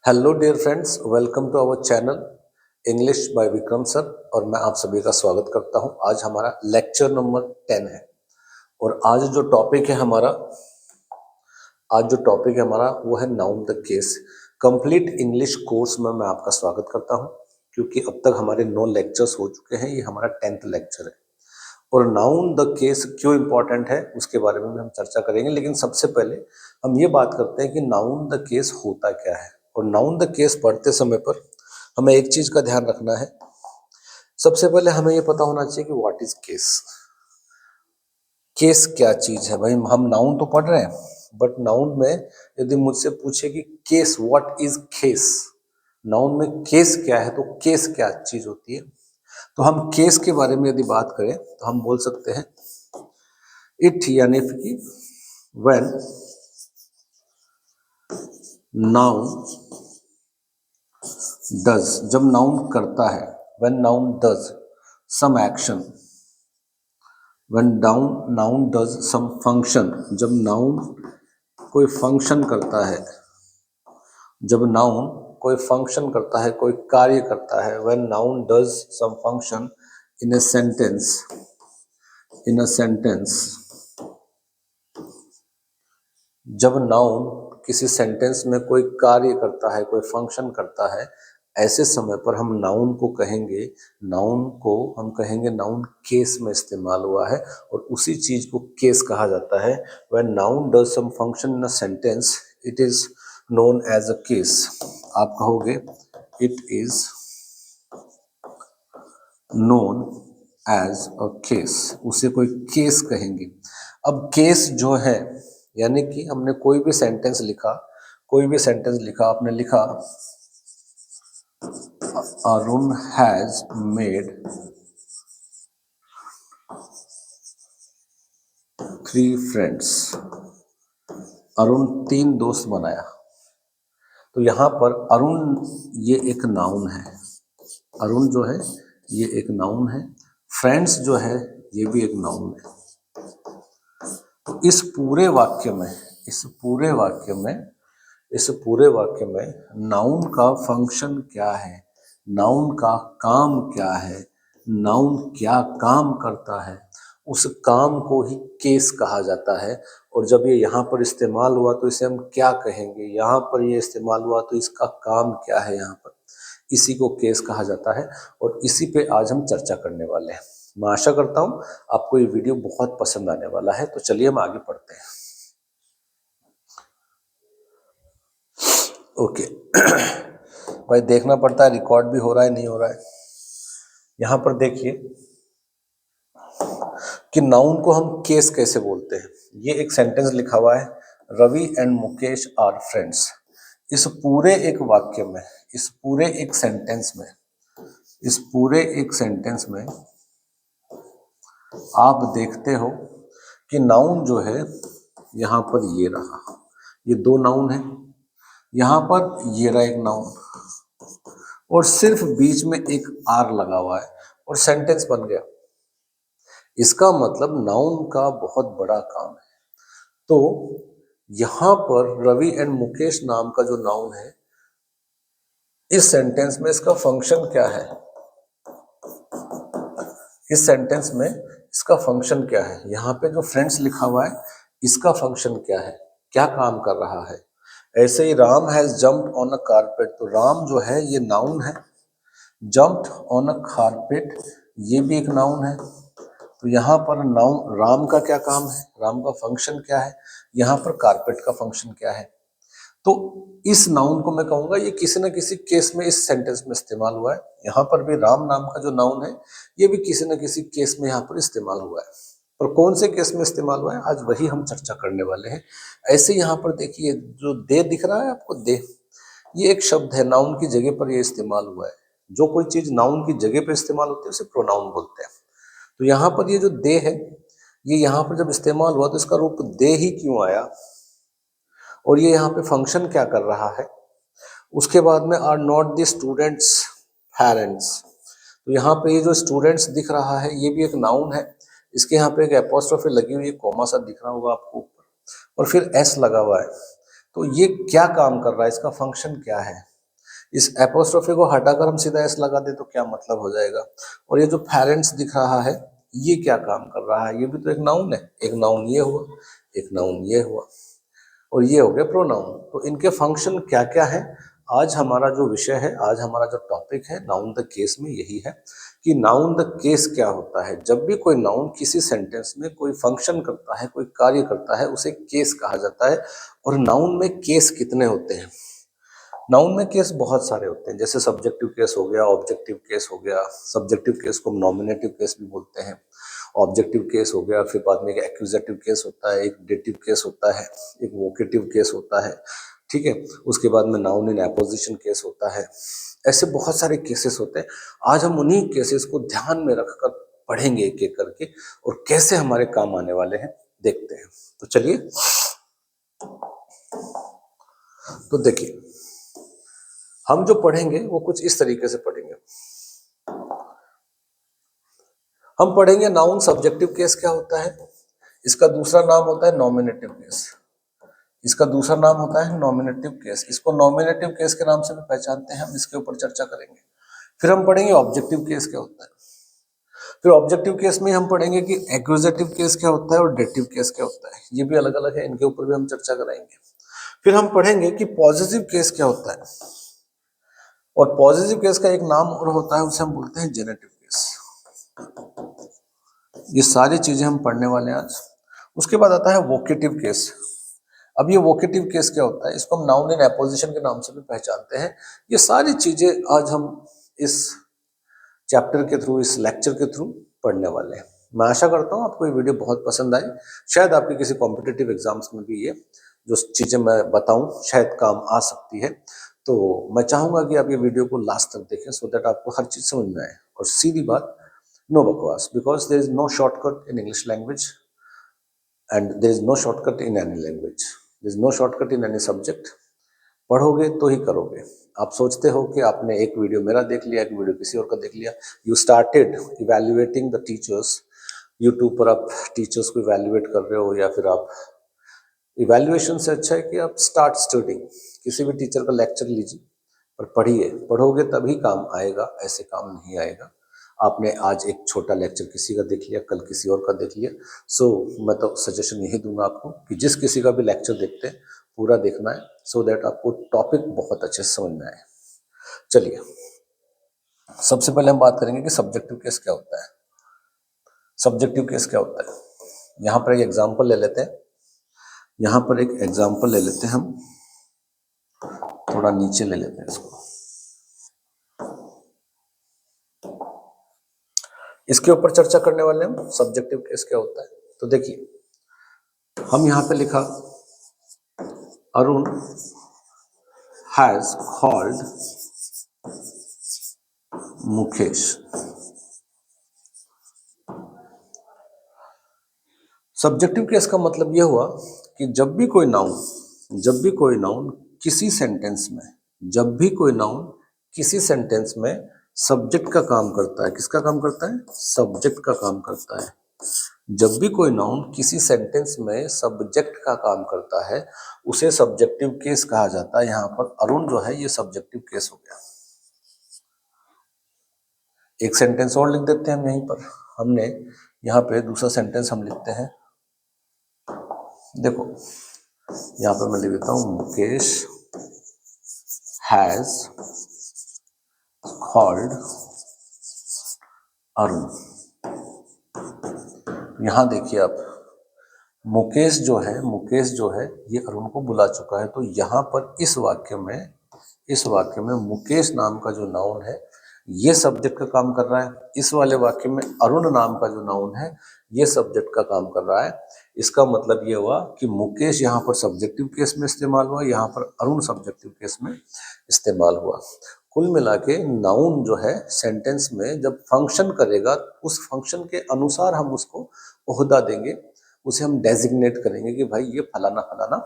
Hello dear friends, welcome to our channel English by Vikram sir. और मैं आप सभी का स्वागत करता हूं। आज हमारा लेक्चर नंबर 10 है और आज जो टॉपिक है हमारा वो है noun the case. Complete English course में मैं आपका स्वागत करता हूं, क्योंकि अब तक हमारे 9 लेक्चर्स हो चुके हैं। ये हमारा 10th लेक्चर है और नाउन द केस क्यों इंपॉर्टेंट है उसके बारे में भी हम चर्चा करेंगे। लेकिन सबसे पहले हम ये बात करते हैं कि नाउन द केस होता क्या है। और नाउन द केस पढ़ते समय पर हमें एक चीज का ध्यान रखना है। सबसे पहले हमें ये पता होना चाहिए कि व्हाट इज केस। केस क्या चीज है। भाई हम नाउन तो पढ़ रहे हैं, बट नाउन में यदि मुझसे पूछे कि case, what is case, noun में केस क्या है, तो केस क्या चीज होती है। तो हम केस के बारे में यदि बात करें तो हम बोल सकते हैं इट, यानी कि व्हेन नाउन डज, जब नाउन करता है, when noun does some action, when noun does some function, जब नाउन कोई फंक्शन करता है, जब नाउन कोई फंक्शन करता है, कोई कार्य करता है। When noun does some function in a sentence, in a sentence, जब नाउन किसी सेंटेंस में कोई कार्य करता है, कोई फंक्शन करता है, ऐसे समय पर हम नाउन को कहेंगे, नाउन केस में इस्तेमाल हुआ है और उसी चीज को केस कहा जाता है। When noun does some function in a sentence it is known as a case. आप कहोगे it is known as a case, उसे कोई केस कहेंगे। अब केस जो है, यानी कि हमने कोई भी सेंटेंस लिखा, आपने लिखा Arun has made 3 friends, Arun 3 दोस्त बनाया। तो यहां पर अरुण ये एक नाउन है, अरुण जो है ये एक नाउन है, फ्रेंड्स जो है ये भी एक नाउन है। तो इस पूरे वाक्य में नाउन का फंक्शन क्या है, नाउन का काम क्या है, नाउन क्या काम करता है, उस काम को ही केस कहा जाता है। और जब ये यहाँ पर इस्तेमाल हुआ तो इसे हम क्या कहेंगे, यहाँ पर ये इस्तेमाल हुआ तो इसका काम क्या है, यहाँ पर इसी को केस कहा जाता है। और इसी पे आज हम चर्चा करने वाले हैं। मैं आशा करता हूँ आपको ये वीडियो बहुत पसंद आने वाला है। तो चलिए हम आगे पढ़ते हैं। ओके भाई देखना पड़ता है रिकॉर्ड भी हो रहा है नहीं हो रहा है। यहां पर देखिए कि नाउन को हम केस कैसे बोलते हैं। ये एक सेंटेंस लिखा हुआ है, Ravi and Mukesh are friends. इस पूरे एक वाक्य में, इस पूरे एक सेंटेंस में आप देखते हो कि नाउन जो है यहां पर ये रहा, ये 2 नाउन है, यहां पर ये रहा एक नाउन और सिर्फ बीच में एक आर लगा हुआ है और सेंटेंस बन गया। इसका मतलब नाउन का बहुत बड़ा काम है। तो यहां पर रवि एंड मुकेश नाम का जो नाउन है, इस सेंटेंस में इसका फंक्शन क्या है, इस सेंटेंस में इसका फंक्शन क्या है, यहाँ पे जो फ्रेंड्स लिखा हुआ है इसका फंक्शन क्या है, क्या काम कर रहा है। ऐसे ही Ram has jumped on a carpet, तो राम जो है ये नाउन है, जंप्ड ऑन अ कारपेट ये भी एक नाउन है। तो यहाँ पर नाउन राम का क्या काम है, राम का फंक्शन क्या है, यहाँ पर कारपेट का फंक्शन क्या है। तो इस नाउन को मैं कहूंगा ये किसी न किसी केस में इस सेंटेंस में इस्तेमाल हुआ है। यहाँ पर भी राम नाम का जो नाउन है ये भी किसी न किसी केस में यहाँ पर इस्तेमाल हुआ है। और कौन से केस में इस्तेमाल हुआ है आज वही हम चर्चा करने वाले हैं। ऐसे यहाँ पर देखिए जो दे दिख रहा है आपको, दे ये एक शब्द है, नाउन की जगह पर ये इस्तेमाल हुआ है। जो कोई चीज नाउन की जगह पर इस्तेमाल होती है उसे प्रोनाउन बोलते हैं। तो यहाँ पर ये जो दे है, ये यहाँ पर जब इस्तेमाल हुआ तो इसका रूप दे ही क्यों आया और ये यहाँ पे फंक्शन क्या कर रहा है। उसके बाद में are not the students parents, तो यहाँ पे ये जो स्टूडेंट्स दिख रहा है ये भी एक नाउन है। इसके यहाँ पे एक एपोस्ट्रोफी लगी हुई है, कॉमा सा दिख रहा होगा आपको और फिर एस लगा हुआ है। तो ये क्या काम कर रहा है, इसका फंक्शन क्या है, इस एपोस्ट्रोफी को हटाकर हम सीधा एस लगा दे तो क्या मतलब हो जाएगा। और ये जो पेरेंट्स दिख रहा है ये क्या काम कर रहा है, ये भी तो एक नाउन है। एक नाउन ये हुआ, एक नाउन ये हुआ, और ये हो गया प्रोनाउन। तो इनके फंक्शन क्या क्या है, आज हमारा जो विषय है, आज हमारा जो टॉपिक है नाउन द केस में यही है कि नाउन द केस क्या होता है। जब भी कोई नाउन किसी सेंटेंस में कोई फंक्शन करता है, कोई कार्य करता है, उसे केस कहा जाता है। और नाउन में केस कितने होते हैं, नाउन में केस बहुत सारे होते हैं। जैसे सब्जेक्टिव केस हो गया, ऑब्जेक्टिव केस हो गया। सब्जेक्टिव केस को हम नॉमिनेटिव केस भी बोलते हैं। ऑब्जेक्टिव केस हो गया, फिर बाद में एक एक्यूजेटिव केस होता है, एक डेटिव केस होता है, एक वोकेटिव केस होता है, ठीक है। उसके बाद में नाउन इन एपोजिशन केस होता है। ऐसे बहुत सारे केसेस होते हैं। आज हम उन्हीं केसेस को ध्यान में रखकर पढ़ेंगे एक एक करके, और कैसे हमारे काम आने वाले हैं देखते हैं। तो चलिए, तो देखिए हम जो पढ़ेंगे वो कुछ इस तरीके से पढ़ेंगे। हम पढ़ेंगे नाउन सब्जेक्टिव केस क्या होता है, इसका दूसरा नाम होता है नॉमिनेटिव केस। इसका दूसरा नाम होता है नॉमिनेटिव केस। इसको नॉमिनेटिव केस के नाम से भी पहचानते हैं, हम इसके ऊपर चर्चा करेंगे। फिर हम पढ़ेंगे ऑब्जेक्टिव केस क्या होता है। फिर ऑब्जेक्टिव केस में हम पढ़ेंगे कि एक्यूजेटिव केस क्या होता है और डेटिव केस क्या होता है। ये भी अलग अलग है, इनके ऊपर भी हम चर्चा कराएंगे। फिर हम पढ़ेंगे कि पॉजिटिव केस क्या होता है, और पॉजिटिव केस का एक नाम और होता है, उसे हम बोलते हैं जेनेटिव केस। ये सारी चीजें हम पढ़ने वाले हैं आज। उसके बाद आता है वोकेटिव केस। अब ये वोकेटिव केस क्या होता है, इसको हम नाउन इन एपोजिशन के नाम से भी पहचानते हैं। ये सारी चीजें आज हम इस चैप्टर के थ्रू, इस लेक्चर के थ्रू पढ़ने वाले हैं। मैं आशा करता हूँ आपको ये वीडियो बहुत पसंद आई। शायद आपके किसी कॉम्पिटिटिव एग्जाम्स में भी ये जो चीजें मैं बताऊं शायद काम आ सकती है। तो मैं चाहूंगा कि आप ये वीडियो को लास्ट तक देखें, सो दैट आपको हर चीज समझ में आए। और सीधी बात, नो बकवास, because there is no shortcut in English language and there is no shortcut in any language, there is no shortcut in any subject. पढ़ोगे तो ही करोगे। आप सोचते हो कि आपने एक वीडियो मेरा देख लिया, एक वीडियो किसी और का देख लिया, you started evaluating the teachers. YouTube पर आप टीचर्स को इवैल्यूएट कर रहे हो, या फिर आप, इवैल्यूएशन से अच्छा है कि आप स्टार्ट स्टडिंग। किसी भी टीचर का लेक्चर लीजिए, पर पढ़िए। पढ़ोगे तभी काम आएगा, ऐसे काम नहीं आएगा। आपने आज एक छोटा लेक्चर किसी का देख लिया, कल किसी और का देख लिया। सो मैं तो सजेशन यही दूंगा आपको कि जिस किसी का भी लेक्चर देखते हैं पूरा देखना है, सो दैट आपको टॉपिक बहुत अच्छे से समझ में आए। चलिए, सबसे पहले हम बात करेंगे कि सब्जेक्टिव केस क्या होता है। सब्जेक्टिव केस क्या होता है, यहाँ पर एक एग्जाम्पल ले लेते हैं। यहाँ पर एक एग्जाम्पल ले लेते हैं हम, थोड़ा नीचे ले लेते हैं इसको। इसके ऊपर चर्चा करने वाले हम, सब्जेक्टिव केस क्या होता है। तो देखिए, हम यहाँ पे लिखा Arun has called Mukesh. Subjective case का मतलब यह हुआ कि जब भी कोई नाउन किसी सेंटेंस में, जब भी कोई नाउन किसी सेंटेंस में सब्जेक्ट का काम करता है, किसका काम करता है, सब्जेक्ट का काम करता है। जब भी कोई नाउन किसी सेंटेंस में सब्जेक्ट का काम करता है, उसे सब्जेक्टिव केस कहा जाता है। यहाँ पर अरुण जो है ये सब्जेक्टिव केस हो गया। एक सेंटेंस और लिख देते हैं हम यहीं पर। हमने यहाँ पे दूसरा सेंटेंस हम लिखते हैं, देखो यहाँ पर मैं लिख देता हूँ, मुकेश हैज कॉल्ड अरुण। यहाँ देखिए आप, मुकेश जो है ये अरुण को बुला चुका है। तो यहाँ पर इस वाक्य में मुकेश नाम का जो नाउन है ये सब्जेक्ट का काम कर रहा है। इस वाले वाक्य में अरुण नाम का जो नाउन है ये सब्जेक्ट का काम कर रहा है। इसका मतलब ये हुआ कि मुकेश यहाँ पर सब्जेक्टिव केस में इस्तेमाल हुआ, यहाँ पर अरुण सब्जेक्टिव केस में इस्तेमाल हुआ। कुल मिला के नाउन जो है सेंटेंस में जब फंक्शन करेगा, उस फंक्शन के अनुसार हम उसको ओहदा देंगे, उसे हम डेजिग्नेट करेंगे कि भाई ये फलाना फलाना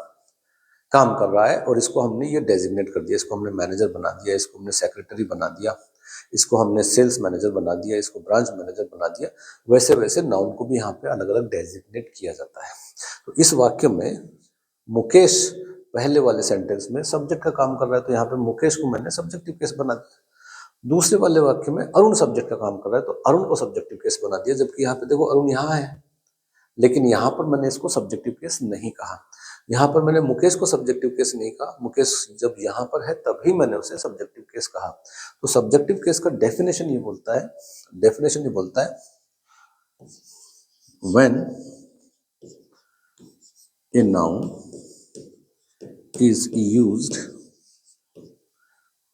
काम कर रहा है, और इसको हमने ये डेजिग्नेट कर दिया, इसको हमने मैनेजर बना दिया, इसको हमने सेक्रेटरी बना दिया, इसको हमने सेल्स मैनेजर बना दिया, इसको ब्रांच मैनेजर बना दिया। वैसे वैसे नाउन को भी यहाँ पे अलग अलग डेजिग्नेट किया जाता है। तो इस वाक्य में मुकेश पहले वाले सेंटेंस में सब्जेक्ट का काम कर रहा है तो यहाँ पे मुकेश को मैंने सब्जेक्टिव केस बना दिया। दूसरे वाले वाक्य में अरुण सब्जेक्ट का काम कर रहा है तो अरुण को सब्जेक्टिव केस बना दिया, जबकि यहाँ पे देखो अरुण यहाँ है, लेकिन यहाँ पर मैंने इसको सब्जेक्टिव केस नहीं कहा। यहाँ पर मैंने मुकेश को सब्जेक्टिव केस नहीं कहा, मुकेश जब यहाँ पर है तभी मैंने उसे सब्जेक्टिव केस कहा। तो सब्जेक्टिव केस का डेफिनेशन ये बोलता है when a noun is used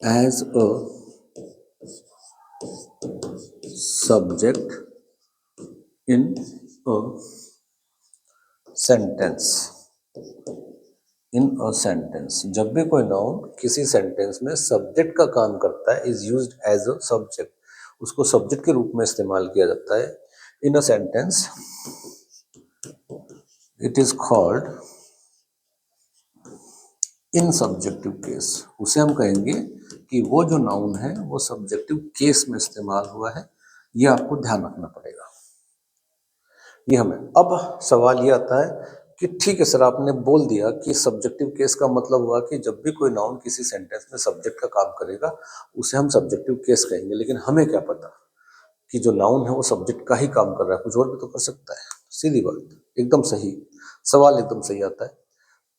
as a subject in a sentence, जब भी कोई नाउन किसी सेंटेंस में सब्जेक्ट का काम करता है, is used as a subject, उसको सब्जेक्ट के रूप में इस्तेमाल किया जाता है in a sentence, it is called in subjective case. उसे हम कहेंगे कि वो जो नाउन है वो सब्जेक्टिव केस में इस्तेमाल हुआ है। ये आपको ध्यान रखना पड़ेगा। ये हमें अब सवाल ये आता है कि ठीक है सर, आपने बोल दिया कि सब्जेक्टिव केस का मतलब हुआ कि जब भी कोई नाउन किसी सेंटेंस में सब्जेक्ट का काम करेगा उसे हम सब्जेक्टिव केस कहेंगे, लेकिन हमें क्या पता कि जो नाउन है वो सब्जेक्ट का ही काम कर रहा है, कुछ और भी तो कर सकता है। सीधी बात, एकदम सही सवाल, एकदम सही आता है।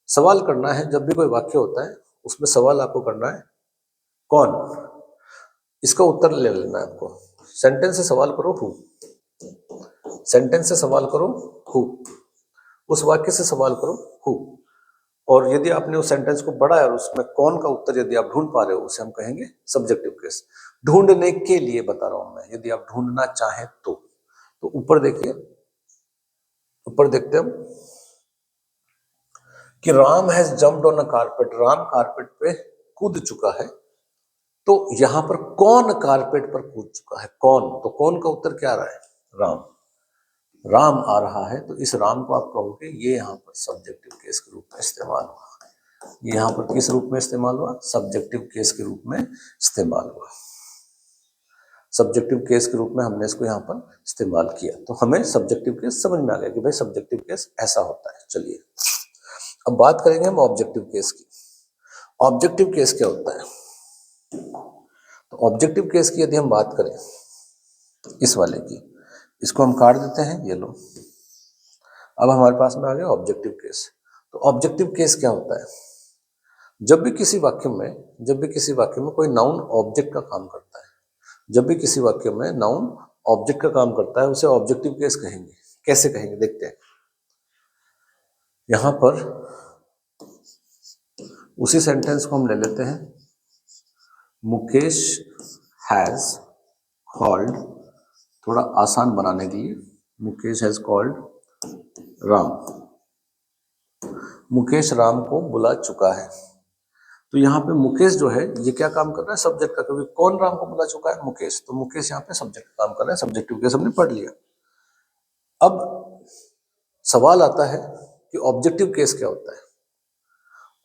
सवाल करना है, जब भी कोई वाक्य होता है उसमें सवाल आपको करना है कौन, इसका उत्तर ले लेना है आपको। सेंटेंस से सवाल करो हु, सेंटेंस से सवाल करो हु, उस वाक्य से सवाल करो हु, और यदि आपने उस सेंटेंस को बढ़ाया और उसमें कौन का उत्तर यदि आप ढूंढ पा रहे हो उसे हम कहेंगे सब्जेक्टिव केस। ढूंढने के लिए बता रहा हूं मैं, यदि आप ढूंढना चाहें तो ऊपर देखिए, ऊपर देखते हम कि Ram has jumped on a carpet, Ram carpet पे कूद चुका है। तो यहां पर कौन कारपेट पर कूद चुका है, कौन, तो कौन का उत्तर क्या आ रहा है, राम। राम आ रहा है तो इस राम को आप कहोगे ये यहाँ पर सब्जेक्टिव केस के रूप में इस्तेमाल हुआ। ये यहाँ पर किस रूप में इस्तेमाल हुआ, सब्जेक्टिव केस के रूप में इस्तेमाल हुआ। सब्जेक्टिव केस के रूप में हमने इसको यहाँ पर इस्तेमाल किया, तो हमें सब्जेक्टिव केस समझ में आ गया कि भाई सब्जेक्टिव केस ऐसा होता है। चलिए अब बात करेंगे हम ऑब्जेक्टिव केस की। ऑब्जेक्टिव केस क्या होता है, तो ऑब्जेक्टिव केस की यदि हम बात करें इस वाले की, इसको हम काट देते हैं, ये लो। अब हमारे पास में आ गया ऑब्जेक्टिव केस। तो ऑब्जेक्टिव केस क्या होता है, जब भी किसी वाक्य में कोई नाउन ऑब्जेक्ट का काम करता है, जब भी किसी वाक्य में नाउन ऑब्जेक्ट का काम करता है उसे ऑब्जेक्टिव केस कहेंगे। कैसे कहेंगे देखते हैं। यहां पर उसी सेंटेंस को हम ले लेते हैं, मुकेश हैज कॉल्ड, थोड़ा आसान बनाने के लिए, मुकेश हैज कॉल्ड राम, मुकेश राम को बुला चुका है। तो यहाँ पे मुकेश जो है ये क्या काम कर रहा है, सब्जेक्ट का, क्योंकि कौन राम को बुला चुका है, मुकेश, तो मुकेश यहाँ पे सब्जेक्ट का काम कर रहा है, सब्जेक्टिव केस हमने पढ़ लिया। अब सवाल आता है कि ऑब्जेक्टिव केस क्या होता है।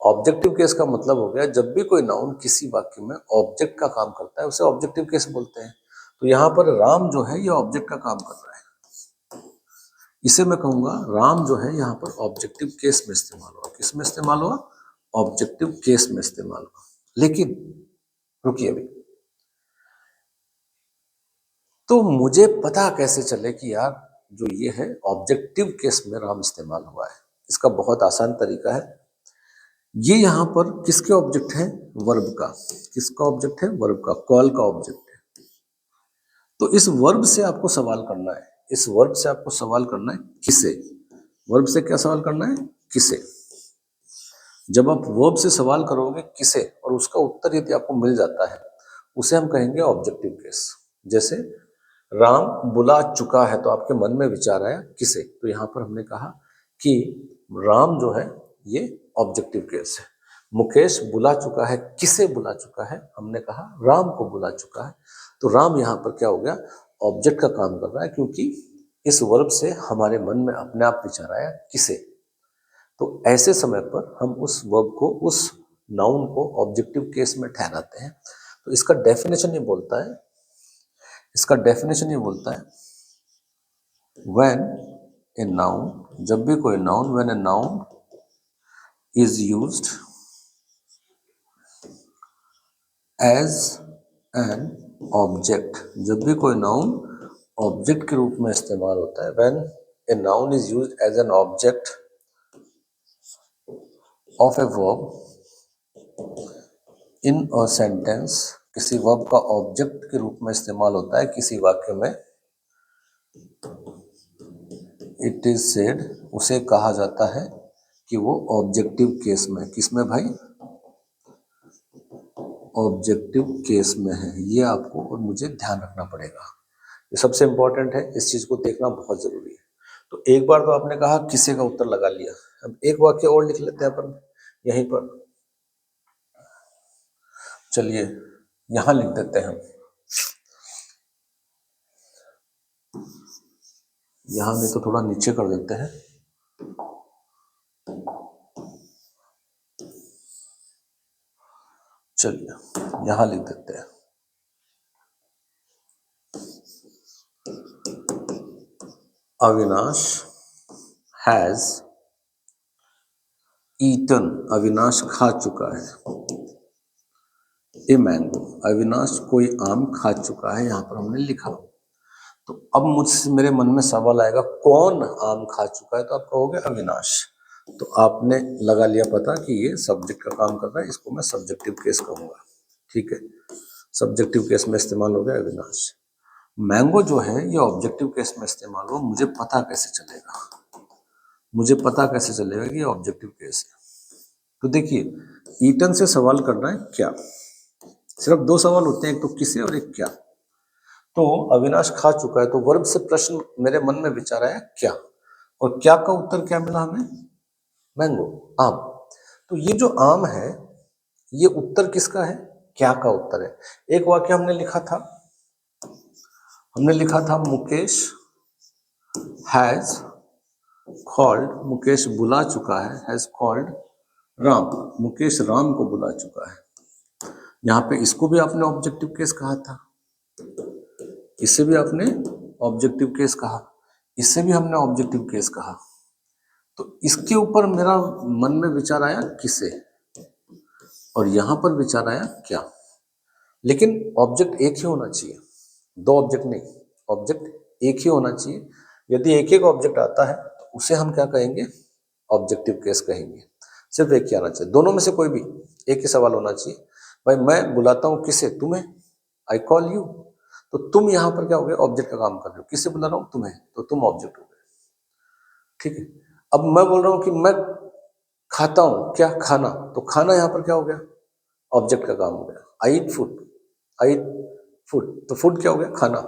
ऑब्जेक्टिव केस का मतलब हो गया जब भी कोई नाउन किसी वाक्य में ऑब्जेक्ट का काम करता है उसे ऑब्जेक्टिव केस बोलते हैं। तो यहाँ पर राम जो है ये ऑब्जेक्ट का काम कर रहा है, इसे मैं कहूंगा राम जो है यहाँ पर ऑब्जेक्टिव केस में इस्तेमाल हुआ। किस में इस्तेमाल हुआ, ऑब्जेक्टिव केस में इस्तेमाल हुआ। लेकिन रुकिए अभी, तो मुझे पता कैसे चले कि यार जो ये है ऑब्जेक्टिव केस में राम इस्तेमाल हुआ है। इसका बहुत आसान तरीका है, ये यहाँ पर किसके ऑब्जेक्ट है, वर्ब का। किसका ऑब्जेक्ट है, वर्ब का, कॉल का ऑब्जेक्ट है। तो इस वर्ब से आपको सवाल करना है, इस वर्ब से आपको सवाल करना है किसे, वर्ब से क्या सवाल करना है, किसे। जब आप वर्ब से सवाल करोगे किसे और उसका उत्तर यदि आपको मिल जाता है उसे हम कहेंगे ऑब्जेक्टिव केस। जैसे राम बुला चुका है तो आपके मन में विचार आया किसे, तो यहाँ पर हमने कहा कि राम जो है ये ऑब्जेक्टिव केस है। मुकेश बुला चुका है, किसे बुला चुका है, हमने कहा राम को बुला चुका है। तो राम यहाँ पर क्या हो गया, ऑब्जेक्ट का काम कर रहा है, क्योंकि इस वर्ब से हमारे मन में अपने आप विचार आया किसे। तो ऐसे समय पर हम उस वर्ब को, उस नाउन को ऑब्जेक्टिव केस में ठहराते हैं। तो इसका डेफिनेशन ये बोलता है, व्हेन ए नाउन, जब भी कोई noun, when a noun is used as an object, जब भी कोई नाउन ऑब्जेक्ट के रूप में इस्तेमाल होता है, when a noun is used as an object of a verb in a sentence, किसी वर्ब का ऑब्जेक्ट के रूप में इस्तेमाल होता है किसी वाक्य में, इट इज सेड, उसे कहा जाता है कि वो ऑब्जेक्टिव केस में, किसमें भाई, ऑब्जेक्टिव केस में है। ये आपको और मुझे ध्यान रखना पड़ेगा, ये सबसे इंपॉर्टेंट है, इस चीज को देखना बहुत जरूरी है। तो एक बार तो आपने कहा किसे का उत्तर लगा लिया, अब एक वाक्य और लिख लेते हैं अपन यहीं पर, चलिए यहां लिख देते हैं हम, यहां में तो थोड़ा नीचे कर देते हैं, चलिए यहां लिख देते हैं, अविनाश हैज ईटन, अविनाश खा चुका है, ए मैंगो, अविनाश कोई आम खा चुका है, यहां पर हमने लिखा। तो अब मुझसे मेरे मन में सवाल आएगा कौन आम खा चुका है, तो आप कहोगे अविनाश, तो आपने लगा लिया पता कि ये सब्जेक्ट का काम कर रहा है, इसको मैं सब्जेक्टिव केस कहूंगा, ठीक है, सब्जेक्टिव केस में इस्तेमाल हो गया अविनाश। मैंगो जो है ये ऑब्जेक्टिव केस में इस्तेमाल हो, मुझे पता कैसे चलेगा, मुझे पता कैसे चलेगा कि ये ऑब्जेक्टिव केस है। तो देखिए ईटन से सवाल करना है क्या, सिर्फ दो सवाल होते हैं, एक तो किसे और एक क्या। तो अविनाश खा चुका है, तो वर्ब से प्रश्न मेरे मन में विचार आया क्या, और क्या का उत्तर क्या मिला हमें, मैंगो, आम। तो ये जो आम है ये उत्तर किसका है, क्या का उत्तर है। एक वाक्य हमने लिखा था, हमने लिखा था मुकेश हैज कॉल्ड, मुकेश बुला चुका है, हैज कॉल्ड राम, मुकेश राम को बुला चुका है। यहाँ पे इसको भी आपने ऑब्जेक्टिव केस कहा था, इसे भी आपने ऑब्जेक्टिव केस कहा, इसे भी हमने ऑब्जेक्टिव केस कहा। तो इसके ऊपर मेरा मन में विचार आया किसे, और यहां पर विचार आया क्या। लेकिन ऑब्जेक्ट एक ही होना चाहिए, दो ऑब्जेक्ट नहीं, ऑब्जेक्ट एक ही होना चाहिए। यदि एक एक ऑब्जेक्ट आता है तो उसे हम क्या कहेंगे, ऑब्जेक्टिव केस कहेंगे। सिर्फ एक ही आना चाहिए, दोनों में से कोई भी एक ही सवाल होना चाहिए। भाई मैं बुलाता हूं किसे, तुम्हें, आई कॉल यू, तो तुम यहां पर क्या हो गए, ऑब्जेक्ट का काम कर रहे हो, किसे बुला रहा हूं, तुम्हें, तो तुम ऑब्जेक्ट हो गए, ठीक है। अब मैं बोल रहा हूं कि मैं खाता हूं क्या, खाना, तो खाना यहां पर क्या हो गया, ऑब्जेक्ट का काम हो गया, आई ईट फूड, आई ईट फूड, तो फूड क्या हो गया, खाना,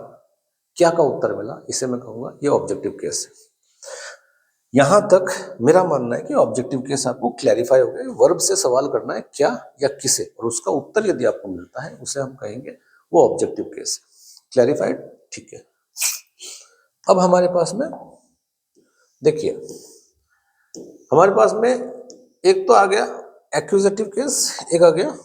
क्या का उत्तर मिला, इसे मैं कहूंगा ये ऑब्जेक्टिव केस है। यहां तक मेरा मानना है कि ऑब्जेक्टिव केस आपको क्लैरिफाई हो गया, वर्ब से सवाल करना है क्या या किसे, और उसका उत्तर यदि आपको मिलता है उसे हम कहेंगे वो ऑब्जेक्टिव केस है। क्लैरिफाइड, ठीक है। अब हमारे पास में देखिए, हमारे पास में एक तो आ गया एक्यूजेटिव केस, एक आ गया,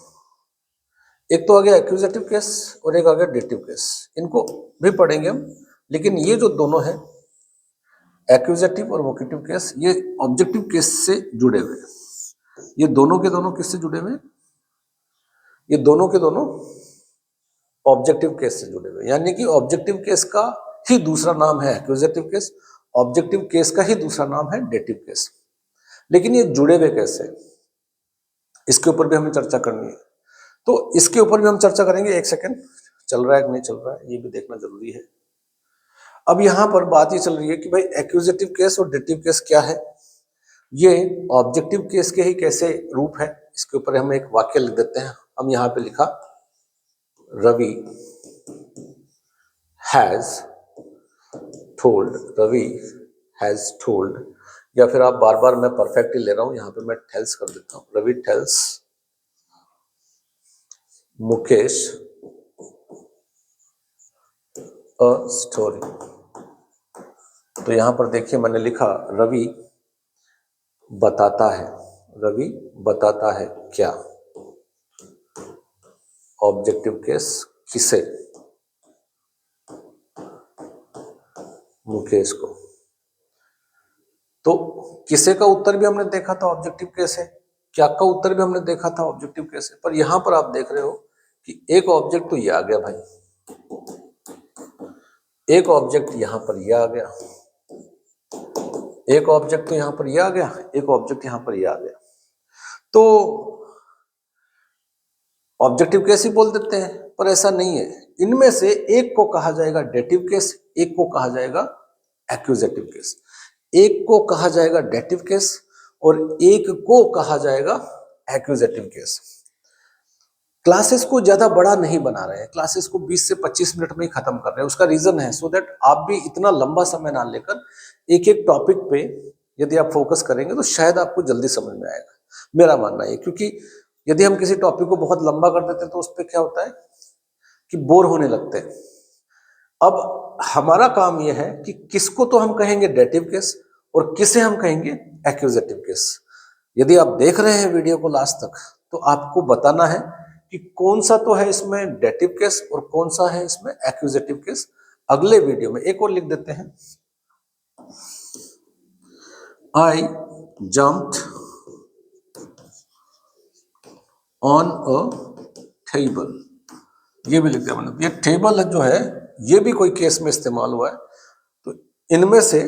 एक तो आ गया एक्यूजेटिव केस और एक आ गया डेटिव केस, इनको भी पढ़ेंगे हम। लेकिन ये जो दोनों है एक्यूजेटिव और वोकेटिव केस, ये ऑब्जेक्टिव केस से जुड़े हुए हैं। ये दोनों के दोनों किससे जुड़े हुए हैं, ये दोनों के दोनों ऑब्जेक्टिव केस से जुड़े हुए हैं, यानी कि ऑब्जेक्टिव केस का ही दूसरा नाम है एक्यूजेटिव केस, ऑब्जेक्टिव केस का ही दूसरा नाम है डेटिव केस। लेकिन ये जुड़े हुए कैसे, इसके ऊपर भी हमें चर्चा करनी है। तो इसके ऊपर भी हम चर्चा करेंगे, एक सेकेंड, चल रहा है कि नहीं चल रहा है ये भी देखना जरूरी है। अब यहां पर बात ये चल रही है कि भाई एक्यूजेटिव केस और डेटिव केस क्या है, ये ऑब्जेक्टिव केस के ही कैसे रूप है, इसके ऊपर हम एक वाक्य लिख देते हैं। हम यहां पे लिखा Ravi has told, Ravi has told, या फिर आप बार बार, मैं परफेक्ट ही ले रहा हूं, यहां पे मैं टेल्स कर देता हूं, Ravi tells Mukesh a story. तो यहां पर देखिए मैंने लिखा रवि बताता है, रवि बताता है क्या, ऑब्जेक्टिव केस, किसे, मुकेश को। तो किसे का उत्तर भी हमने देखा था ऑब्जेक्टिव केस है, क्या का उत्तर भी हमने देखा था ऑब्जेक्टिव केस है, पर यहां पर आप देख रहे हो कि एक ऑब्जेक्ट तो ये आ गया भाई, एक ऑब्जेक्ट यहां पर ये आ गया, एक ऑब्जेक्ट तो यहां पर ये आ गया, एक ऑब्जेक्ट यहां पर ये आ गया। तो ऑब्जेक्टिव केस ही बोल देते हैं, पर ऐसा नहीं है। इनमें से एक को कहा जाएगा डेटिव केस, एक को कहा जाएगा एक्यूजेटिव केस। एक को कहा जाएगा डेटिव केस और एक को कहा जाएगा एक्यूजेटिव केस। क्लासेस को ज्यादा बड़ा नहीं बना रहे हैं, क्लासेस को 20 से 25 मिनट में ही खत्म कर रहे हैं। उसका रीजन है सो दैट आप भी इतना लंबा समय ना लेकर एक एक टॉपिक पे यदि आप फोकस करेंगे तो शायद आपको जल्दी समझ में आएगा, मेरा मानना है। क्योंकि यदि हम किसी टॉपिक को बहुत लंबा कर देते हैं तो उस पर क्या होता है कि बोर होने लगते हैं। अब हमारा काम यह है कि किसको तो हम कहेंगे डेटिव केस और किसे हम कहेंगे एक्यूजेटिव केस। यदि आप देख रहे हैं वीडियो को लास्ट तक तो आपको बताना है कि कौन सा तो है इसमें डेटिव केस और कौन सा है इसमें एक्यूजेटिव केस। अगले वीडियो में एक और लिख देते हैं, आई जंप्ड ऑन अ टेबल, ये भी लिख दिया मैंने। ये टेबल जो है ये भी कोई केस में इस्तेमाल हुआ है। तो इनमें से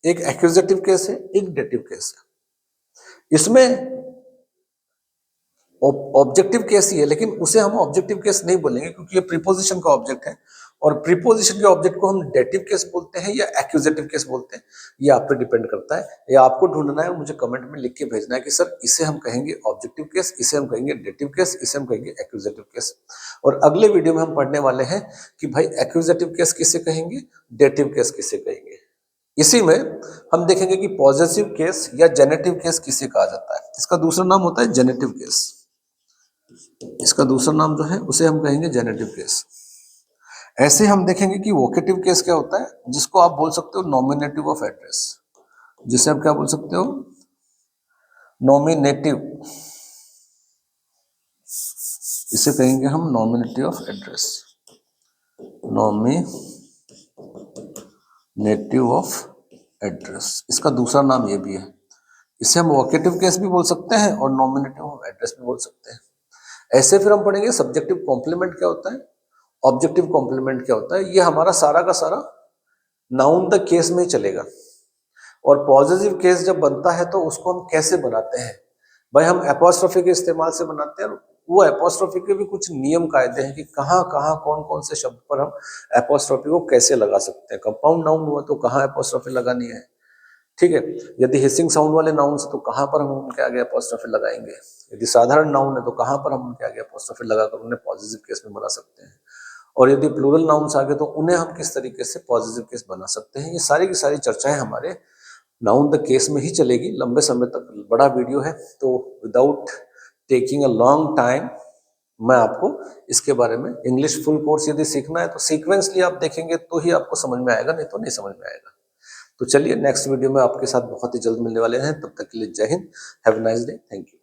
एक एक्यूजेटिव केस है, एक डेटिव केस है। इसमें ऑब्जेक्टिव केस ही है, लेकिन उसे हम ऑब्जेक्टिव केस नहीं बोलेंगे क्योंकि ये प्रीपोजिशन का ऑब्जेक्ट है, और प्रीपोजिशन के ऑब्जेक्ट को हम डेटिव केस बोलते हैं या एक्यूजेटिव केस बोलते हैं, ये आप पे डिपेंड करता है। या आपको ढूंढना है और मुझे कमेंट में लिख के भेजना है कि सर इसे हम कहेंगे ऑब्जेक्टिव केस, इसे हम कहेंगे डेटिव केस, इसे हम कहेंगे एक्यूजेटिव केस। और अगले वीडियो में हम पढ़ने वाले हैं कि भाई एक्यूजेटिव केस किसे कहेंगे, डेटिव केस किसे कहेंगे। इसी में हम देखेंगे कि पॉजेसिव केस या जेनेटिव केस किसे कहा जाता है। इसका दूसरा नाम होता है जेनेटिव केस, इसका दूसरा नाम जो है उसे हम कहेंगे जेनेटिव केस। ऐसे हम देखेंगे कि वोकेटिव केस क्या होता है, जिसको आप बोल सकते हो नॉमिनेटिव ऑफ एड्रेस, जिसे आप क्या बोल सकते हो, नॉमिनेटिव, इसे कहेंगे हम nominative of address, nominative of address. इसका दूसरा नाम ये भी है। इसे हम वोकेटिव केस भी बोल सकते हैं और नॉमिनेटिव ऑफ एड्रेस भी बोल सकते हैं। ऐसे फिर हम पढ़ेंगे सब्जेक्टिव कॉम्प्लीमेंट क्या होता है, ऑब्जेक्टिव कॉम्प्लीमेंट क्या होता है। ये हमारा सारा का सारा नाउन द केस में ही चलेगा। और पॉजिटिव केस जब बनता है तो उसको हम कैसे बनाते हैं, भाई हम एपोस्ट्रोफी के इस्तेमाल से बनाते हैं। वो एपोस्ट्रोफी के भी कुछ नियम कायदे हैं कि कहाँ कहाँ कौन कौन से शब्द पर हम एपोस्ट्रोफी को कैसे लगा सकते हैं। कंपाउंड नाउन हुआ तो कहाँ एपोस्ट्रोफी लगानी है, ठीक है। यदि हिसिंग साउंड वाले नाउन से तो कहाँ पर हम उनके आगे एपोस्ट्रोफी लगाएंगे। यदि साधारण नाउन है तो कहाँ पर हम उनके आगे एपोस्ट्रोफी लगाकर उन्हें पॉजिटिव केस में बना सकते हैं। और यदि प्लूरल नाउन्स आ गए तो उन्हें हम किस तरीके से पॉजिटिव केस बना सकते हैं। ये सारी की सारी चर्चाएं हमारे नाउन द केस में ही चलेगी लंबे समय तक। बड़ा वीडियो है तो without taking a long time मैं आपको इसके बारे में इंग्लिश फुल कोर्स यदि सीखना है तो सीक्वेंसली आप देखेंगे तो ही आपको समझ में आएगा, नहीं तो नहीं समझ में आएगा। तो चलिए नेक्स्ट वीडियो में आपके साथ बहुत ही जल्द मिलने वाले हैं। तब तक के लिए जय Hind, have a nice day, thank you.